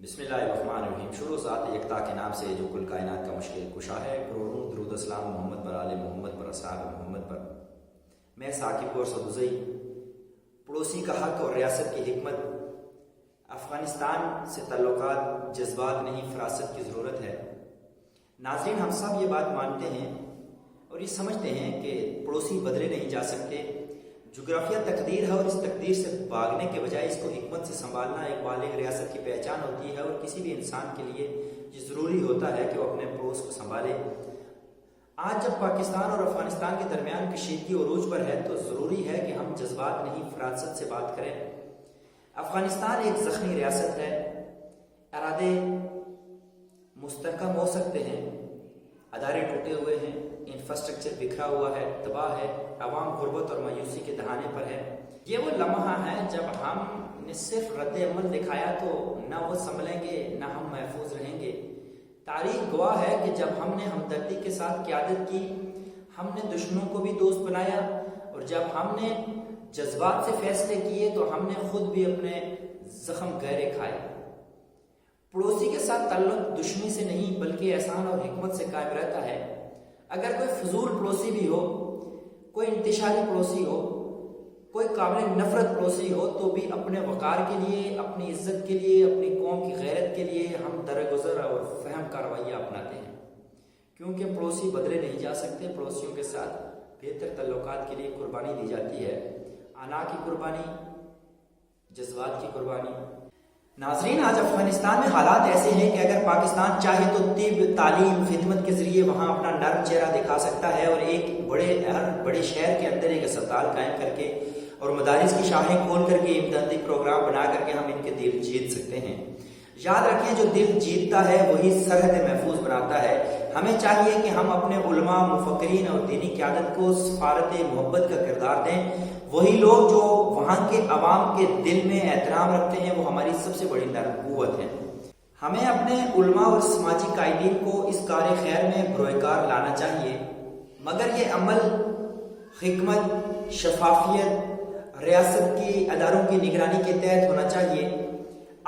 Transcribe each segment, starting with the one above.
بسم اللہ الرحمن الرحیم۔ شروع ذات یکتا کے نام سے جو کل کائنات کا مشکل کشا ہے۔ کروڑوں درود اسلام محمد پر، آل محمد پر، اصحاب محمد پر۔ میں ثاقب اور سدوزئی، پڑوسی کا حق اور ریاست کی حکمت۔ افغانستان سے تعلقات جذبات نہیں، فراست کی ضرورت ہے۔ ناظرین، ہم سب یہ بات مانتے ہیں اور یہ سمجھتے ہیں کہ پڑوسی بدلے نہیں جا سکتے۔ جغرافیہ تقدیر ہے اور اس تقدیر سے بھاگنے کے بجائے اس کو حکمت سے سنبھالنا ایک بالغ ریاست کی پہچان ہوتی ہے، اور کسی بھی انسان کے لیے یہ ضروری ہوتا ہے کہ وہ اپنے پڑوس کو سنبھالے۔ آج جب پاکستان اور افغانستان کے درمیان کشیدگی عروج پر ہے تو ضروری ہے کہ ہم جذبات نہیں، فراست سے بات کریں۔ افغانستان ایک زخمی ریاست ہے، ارادے مستحکم ہو سکتے ہیں، ادارے ٹوٹے ہوئے ہیں، انفراسٹرکچر بکھرا ہوا ہے، تباہ ہے، عوام غربت اور مایوسی کے دہانے پر ہے۔ یہ وہ لمحہ ہے جب ہم نے صرف رد عمل دکھایا تو نہ وہ سنبھلیں گے نہ ہم محفوظ رہیں گے۔ تاریخ گواہ ہے کہ جب ہم نے ہمدردی کے ساتھ قیادت کی، ہم نے دشمنوں کو بھی دوست بنایا، اور جب ہم نے جذبات سے فیصلے کیے تو ہم نے خود بھی اپنے زخم گہرے کھائے۔ پڑوسی کے ساتھ تعلق دشمنی سے نہیں بلکہ احسان اور حکمت سے قائم رہتا ہے۔ اگر کوئی فضول پڑوسی بھی ہو، کوئی انتشاری پڑوسی ہو، کوئی قابل نفرت پڑوسی ہو، تو بھی اپنے وقار کے لیے، اپنی عزت کے لیے، اپنی قوم کی غیرت کے لیے ہم درگزر اور فہم کا رویہ اپناتے ہیں، کیونکہ پڑوسی بدلے نہیں جا سکتے۔ پڑوسیوں کے ساتھ بہتر تعلقات کے لیے قربانی دی جاتی ہے، انا کی قربانی، جذبات کی قربانی۔ ناظرین، آج افغانستان میں حالات ایسے ہیں کہ اگر پاکستان چاہے تو طب، تعلیم، خدمت کے ذریعے وہاں اپنا نرم چہرہ دکھا سکتا ہے، اور ایک ہر بڑے شہر کے اندر ایک اسپتال قائم کر کے اور مدارس کی شاخیں کھول کر کے امدادی پروگرام بنا کر کے ہم ان کے دل جیت سکتے ہیں۔ یاد رکھیں، جو دل جیتتا ہے وہی سرحد محفوظ بناتا ہے۔ ہمیں چاہیے کہ ہم اپنے علماء، مفکرین اور دینی قیادت کو سفارت محبت کا کردار دیں۔ وہی لوگ جو وہاں کے عوام کے دل میں احترام رکھتے ہیں، وہ ہماری سب سے بڑی نرم قوت ہے۔ ہمیں اپنے علماء اور سماجی قائدین کو اس کار خیر میں بروئے کار لانا چاہیے، مگر یہ عمل حکمت، شفافیت، ریاست کی اداروں کی نگرانی کے تحت ہونا چاہیے۔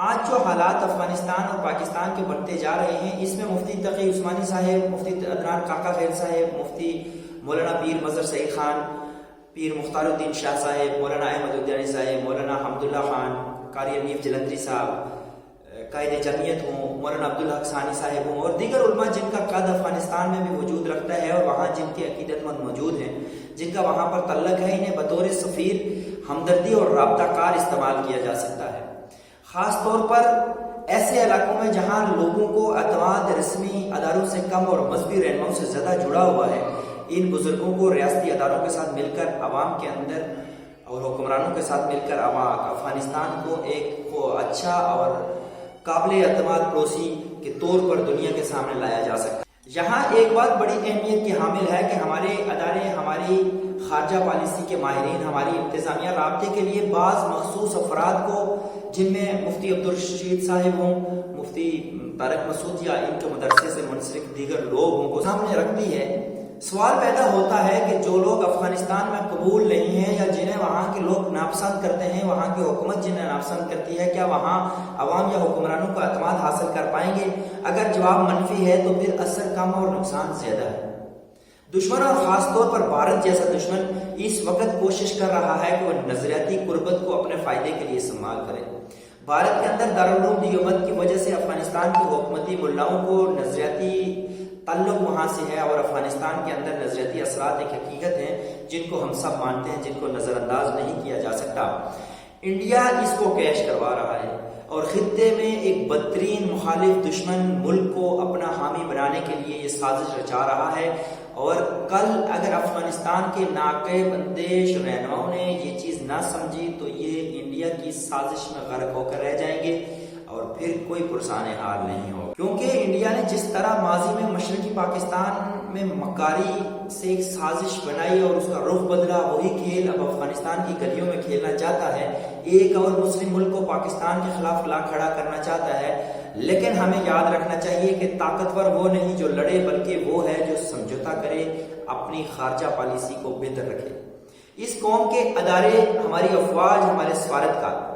آج جو حالات افغانستان اور پاکستان کے بنتے جا رہے ہیں، اس میں مفتی تقی عثمانی صاحب، مفتی عدنان کاکا خیل صاحب، مفتی مولانا پیر مظہر سعید خان، پیر مختار الدین شاہ صاحب، مولانا احمد الدیانی صاحب، مولانا حمداللہ خان، قاری حنیف جلندری صاحب، قائد جمعیت ہوں، مولانا عبدالحق ثانی صاحب ہوں، اور دیگر علماء جن کا قد افغانستان میں بھی وجود رکھتا ہے، اور وہاں جن کے عقیدت مند موجود ہیں، جن کا وہاں پر تعلق ہے، انہیں بطور سفیر ہمدردی اور رابطہ کار استعمال کیا جا سکتا ہے، خاص طور پر ایسے علاقوں میں جہاں لوگوں کو اعتماد رسمی اداروں سے کم اور مذہبی رہنماؤں سے زیادہ جڑا ہوا ہے۔ ان بزرگوں کو ریاستی اداروں کے ساتھ مل کر عوام کے اندر اور حکمرانوں کے ساتھ مل کر افغانستان کو ایک اچھا اور قابل اعتماد پڑوسی کے طور پر دنیا کے سامنے لایا جا سکتا ہے۔ یہاں ایک بات بڑی اہمیت کی حامل ہے کہ ہمارے ادارے، ہماری خارجہ پالیسی کے ماہرین، ہماری انتظامیہ رابطے کے لیے بعض مخصوص افراد کو، جن میں مفتی عبدالرشید صاحب ہوں، مفتی طارق مسعود یا ان کے مدرسے سے منسلک دیگر لوگ ہوں، کو سامنے رکھتی ہے۔ سوال پیدا ہوتا ہے کہ جو لوگ افغانستان میں قبول نہیں ہیں یا جنہیں وہاں کے لوگ ناپسند کرتے ہیں، وہاں کی حکومت جنہیں ناپسند کرتی ہے، کیا وہاں عوام یا حکمرانوں کا اعتماد حاصل کر پائیں گے؟ اگر جواب منفی ہے تو پھر اثر کم اور نقصان زیادہ ہے۔ دشمن، اور خاص طور پر بھارت جیسا دشمن، اس وقت کوشش کر رہا ہے کہ وہ نظریاتی قربت کو اپنے فائدے کے لیے استعمال کرے۔ بھارت کے اندر دارالعلوم دیوبند کی وجہ سے افغانستان کی حکومتی ملاؤں کو نظریاتی تعلق وہاں سے ہے، اور افغانستان کے اندر نظریاتی اثرات ایک حقیقت ہیں جن کو ہم سب مانتے ہیں، جن کو نظر انداز نہیں کیا جا سکتا۔ انڈیا اس کو کیش کروا رہا ہے، اور خطے میں ایک بدترین مخالف دشمن ملک کو اپنا حامی بنانے کے لیے یہ سازش رچا رہا ہے، اور کل اگر افغانستان کے ناقص اندیش رہنماؤں نے یہ چیز نہ سمجھی تو یہ انڈیا کی سازش میں غرق ہو کر رہ جائیں گے، اور پھر کوئی پرسان حال نہیں ہو، کیونکہ انڈیا نے جس طرح ماضی میں مشرقی پاکستان میں مکاری سے ایک سازش بنائی اور اس کا رخ بدلا، وہی کھیل اب افغانستان کی گلیوں میں کھیلنا چاہتا ہے۔ ایک اور مسلم ملک کو پاکستان کے خلاف لا کھڑا کرنا چاہتا ہے، لیکن ہمیں یاد رکھنا چاہیے کہ طاقتور وہ نہیں جو لڑے، بلکہ وہ ہے جو سمجھوتا کرے، اپنی خارجہ پالیسی کو بہتر رکھے۔ اس قوم کے ادارے، ہماری افواج، ہمارے سفارتکار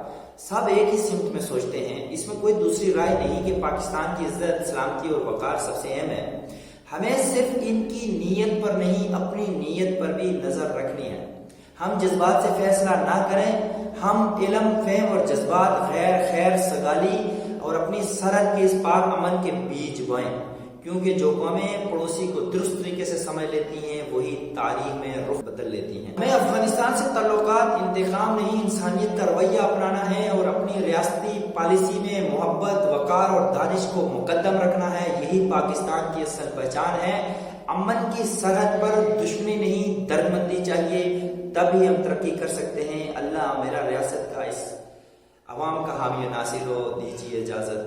سب ایک ہی سمت میں سوچتے ہیں، اس میں کوئی دوسری رائے نہیں کہ پاکستان کی عزت، سلامتی اور وقار سب سے اہم ہے۔ ہمیں صرف ان کی نیت پر نہیں، اپنی نیت پر بھی نظر رکھنی ہے۔ ہم جذبات سے فیصلہ نہ کریں، ہم علم، فہم اور جذبات، خیر سگالی اور اپنی سرحد کے اس پاک امن کے بیج بوئیں، کیونکہ جو قومیں پڑوسی کو درست طریقے سے سمجھ لیتی ہیں وہی تاریخ میں رخ بدل لیتی ہیں۔ ہمیں افغانستان سے تعلقات انتقام نہیں، انسانیت کا رویہ اپنانا ہے اور اپنی ریاستی پالیسی میں محبت، وقار اور دانش کو مقدم رکھنا ہے۔ یہی پاکستان کی اصل پہچان ہے۔ امن کی سرحد پر دشمنی نہیں، دردمندی چاہیے، تبھی ہم ترقی کر سکتے ہیں۔ اللہ میرا ریاست کا اس عوام کا حامی و ناصر ہو، دیجیے اجازت۔